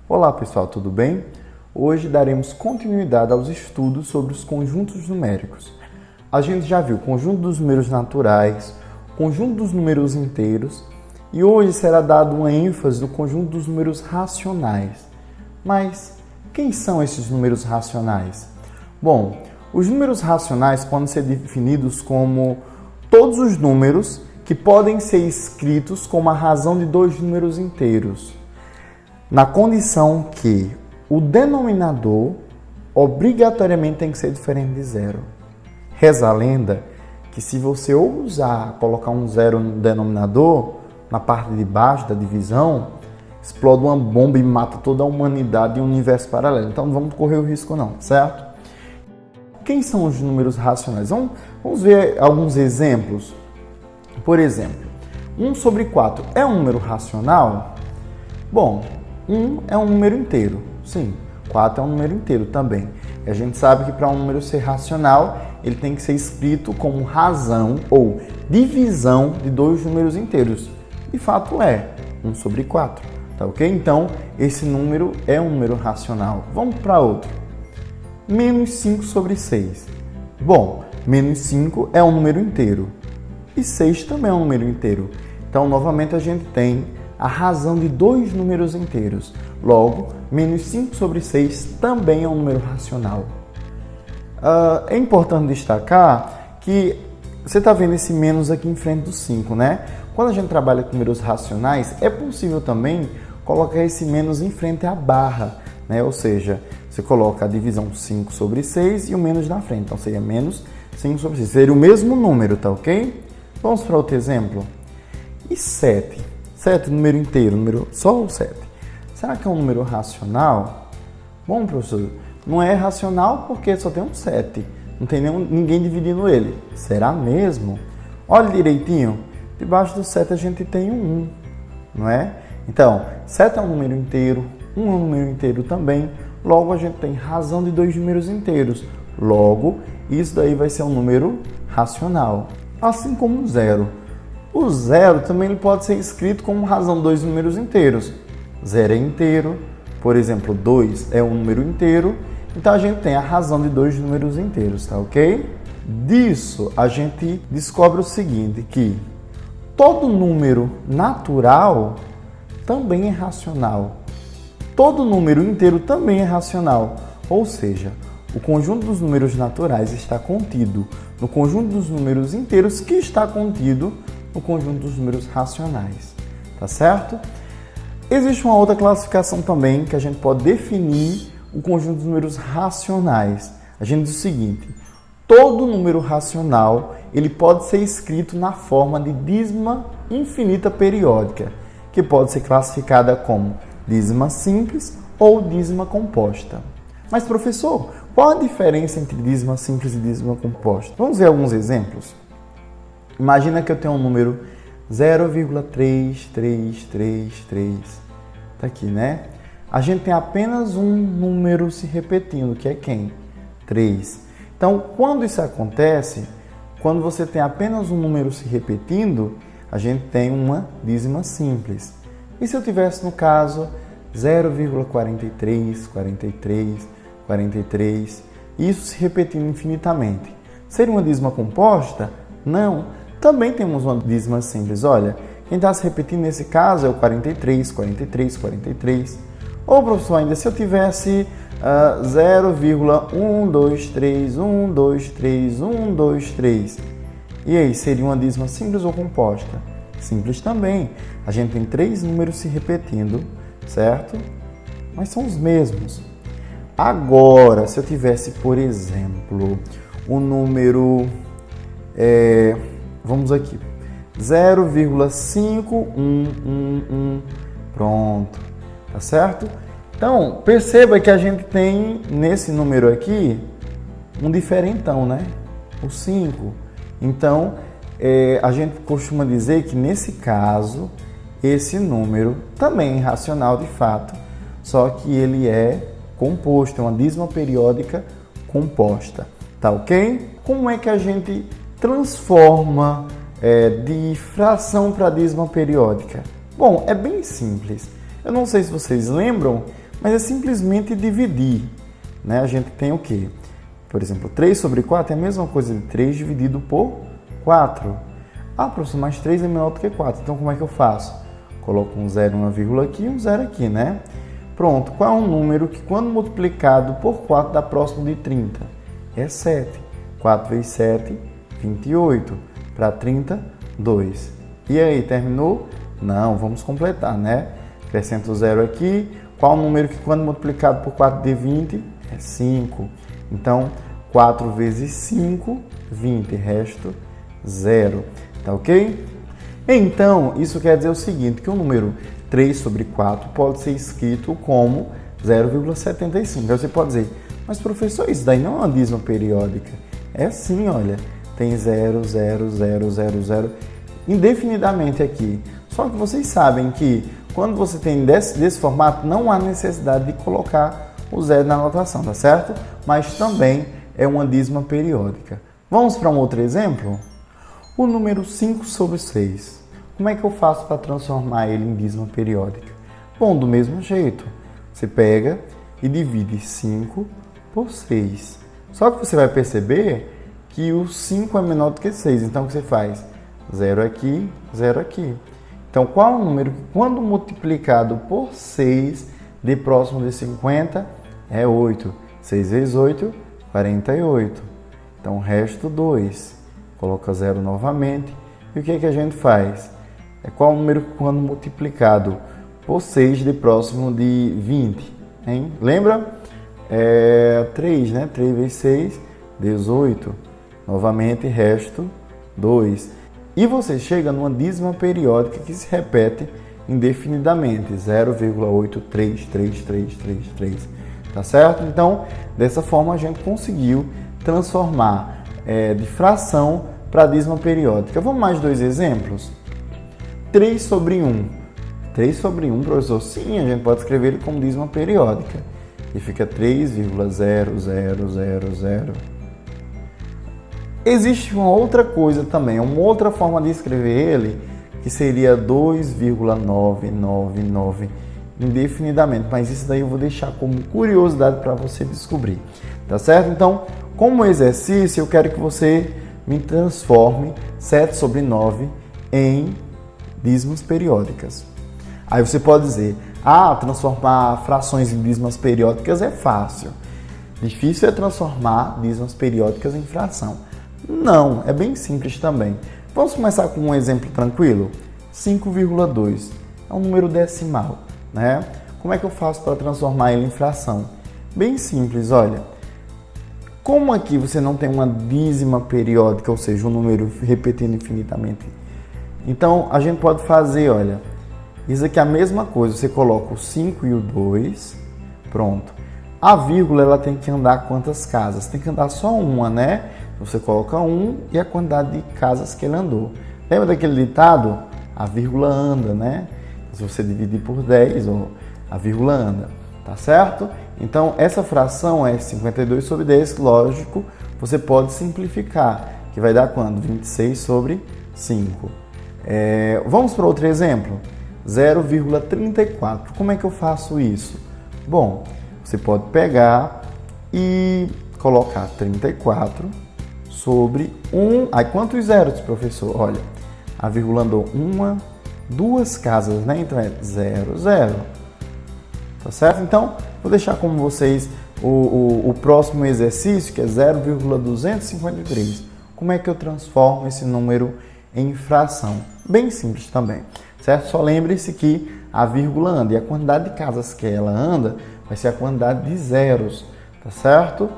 Olá pessoal, tudo bem? Hoje daremos continuidade aos estudos sobre os conjuntos numéricos. A gente já viu o conjunto dos números naturais, o conjunto dos números inteiros e hoje será dado uma ênfase no conjunto dos números racionais. Mas quem são esses números racionais? Bom, os números racionais podem ser definidos como todos os números que podem ser escritos como a razão de dois números inteiros, na condição que o denominador obrigatoriamente tem que ser diferente de zero. Reza a lenda que se você ousar colocar um zero no denominador, na parte de baixo da divisão, explode uma bomba e mata toda a humanidade em um universo paralelo. Então não vamos correr o risco não, certo? Quem são os números racionais? Vamos ver alguns exemplos. Por exemplo, 1/4 é um número racional? Bom, 1 é um número inteiro, sim. 4 é um número inteiro também. E a gente sabe que para um número ser racional, ele tem que ser escrito como razão ou divisão de dois números inteiros. De fato é 1/4, tá ok? Então, esse número é um número racional. Vamos para outro. -5/6. Bom, -5 é um número inteiro. E 6 também é um número inteiro. Então, novamente, a gente tem a razão de dois números inteiros. Logo, -5/6 também é um número racional. É importante destacar que você está vendo esse menos aqui em frente do 5, né? Quando a gente trabalha com números racionais, é possível também colocar esse menos em frente à barra, né? Ou seja, você coloca a divisão 5/6 e o menos na frente. Então, seria -5/6. Seria o mesmo número, tá ok? Vamos para outro exemplo. E 7? 7, número inteiro, só o 7. Será que é um número racional? Bom, professor, não é racional porque só tem um 7. Não tem ninguém dividindo ele. Será mesmo? Olha direitinho. Debaixo do 7 a gente tem um 1, não é? Então, 7 é um número inteiro, 1 é um número inteiro também. Logo, a gente tem razão de dois números inteiros. Logo, isso daí vai ser um número racional. Assim como o 0. O 0 também ele pode ser escrito como razão de dois números inteiros. 0 é inteiro, por exemplo, 2 é um número inteiro. Então, a gente tem a razão de dois números inteiros, tá ok? Disso, a gente descobre o seguinte, que todo número natural também é racional. Todo número inteiro também é racional. Ou seja, o conjunto dos números naturais está contido no conjunto dos números inteiros que está contido no conjunto dos números racionais. Tá certo? Existe uma outra classificação também que a gente pode definir o conjunto dos números racionais. A gente diz o seguinte: todo número racional ele pode ser escrito na forma de dízima infinita periódica, que pode ser classificada como dízima simples ou dízima composta. Mas, professor, qual a diferença entre dízima simples e dízima composta? Vamos ver alguns exemplos? Imagina que eu tenho um número 0,3333. Está aqui, né? A gente tem apenas um número se repetindo, que é quem? 3. Então, quando isso acontece, quando você tem apenas um número se repetindo, a gente tem uma dízima simples. E se eu tivesse, no caso, 0,4343, isso se repetindo infinitamente, seria uma dízima composta? Não. Também temos uma dízima simples. Olha, quem está se repetindo nesse caso é o 43. Ou, professor, ainda se eu tivesse 0,123. E aí, seria uma dízima simples ou composta? Simples também. A gente tem três números se repetindo, certo? Mas são os mesmos. Agora, se eu tivesse, por exemplo, o número... vamos aqui. 0,5111. Pronto. Tá certo? Então, perceba que a gente tem nesse número aqui um diferentão, né? O 5. Então, a gente costuma dizer que nesse caso, esse número também é racional de fato, só que ele é composto, é uma dízima periódica composta. Tá ok? Como é que a gente transforma de fração para dízima periódica? Bom, é bem simples. Eu não sei se vocês lembram, mas é simplesmente dividir, né? A gente tem o quê? Por exemplo, 3 sobre 4 é a mesma coisa de 3 dividido por 4. Ah, professor, mas 3 é menor do que 4, então como é que eu faço? Coloco um 0, uma vírgula aqui e um 0 aqui, né? Pronto, qual é um número que quando multiplicado por 4 dá próximo de 30? É 7. 4 vezes 7, 28. Para 30, 2. E aí, terminou? Não, vamos completar, né? Acrescento o 0 aqui. Qual o número que quando multiplicado por 4 dê 20? É 5. Então, 4 vezes 5, 20. Resto, 0. Tá ok? Então, isso quer dizer o seguinte, que o número 3 sobre 4 pode ser escrito como 0,75. Aí você pode dizer, mas professor, isso daí não é uma dízima periódica. É sim, olha, tem 0, 0, 0, 0, 0, indefinidamente aqui. Só que vocês sabem que quando você tem desse formato, não há necessidade de colocar o 0 na anotação, tá certo? Mas também é uma dízima periódica. Vamos para um outro exemplo? O número 5 sobre 6. Como é que eu faço para transformar ele em dízima periódica? Bom, do mesmo jeito. Você pega e divide 5 por 6. Só que você vai perceber que o 5 é menor do que 6. Então, o que você faz? 0 aqui, 0 aqui. Então, qual é o número que, quando multiplicado por 6, dê próximo de 50? É 8. 6 vezes 8, 48. Então, resto 2. Coloca 0 novamente. E o que é que a gente faz? Qual o número que, quando multiplicado por 6, dê próximo de 20? Hein? Lembra? 3, né? 3 vezes 6, 18. Novamente, resto 2. E você chega numa dízima periódica que se repete indefinidamente. 0,8333333. Tá certo? Então, dessa forma, a gente conseguiu transformar de fração para dízima periódica. Vamos mais 2 exemplos? 3 sobre 1. 3 sobre 1, professor, sim, a gente pode escrever ele como dízima periódica. E fica 3,0000. Existe uma outra coisa também, uma outra forma de escrever ele, que seria 2,999 indefinidamente. Mas isso daí eu vou deixar como curiosidade para você descobrir. Tá certo? Então, como exercício, eu quero que você me transforme 7 sobre 9 em dízimas periódicas. Aí você pode dizer, transformar frações em dízimas periódicas é fácil. Difícil é transformar dízimas periódicas em fração. Não, é bem simples também. Vamos começar com um exemplo tranquilo? 5,2 é um número decimal, né? Como é que eu faço para transformar ele em fração? Bem simples, olha. Como aqui você não tem uma dízima periódica, ou seja, um número repetindo infinitamente, então a gente pode fazer, olha, isso aqui é a mesma coisa, você coloca o 5 e o 2, pronto. A vírgula, ela tem que andar quantas casas? Tem que andar só uma, né? Você coloca 1 e a quantidade de casas que ele andou. Lembra daquele ditado? A vírgula anda, né? Se você dividir por 10, a vírgula anda, tá certo? Então, essa fração é 52 sobre 10, lógico, você pode simplificar, que vai dar quanto? 26 sobre 5. Vamos para outro exemplo? 0,34. Como é que eu faço isso? Bom, você pode pegar e colocar 34 sobre 1. Aí, quantos zeros, professor? Olha, a vírgula andou 1, 2 casas, né? Então, é 0, 0. Tá certo? Então, vou deixar como vocês o próximo exercício, que é 0,253. Como é que eu transformo esse número em fração? Bem simples também, certo? Só lembre-se que a vírgula anda e a quantidade de casas que ela anda vai ser a quantidade de zeros, tá certo?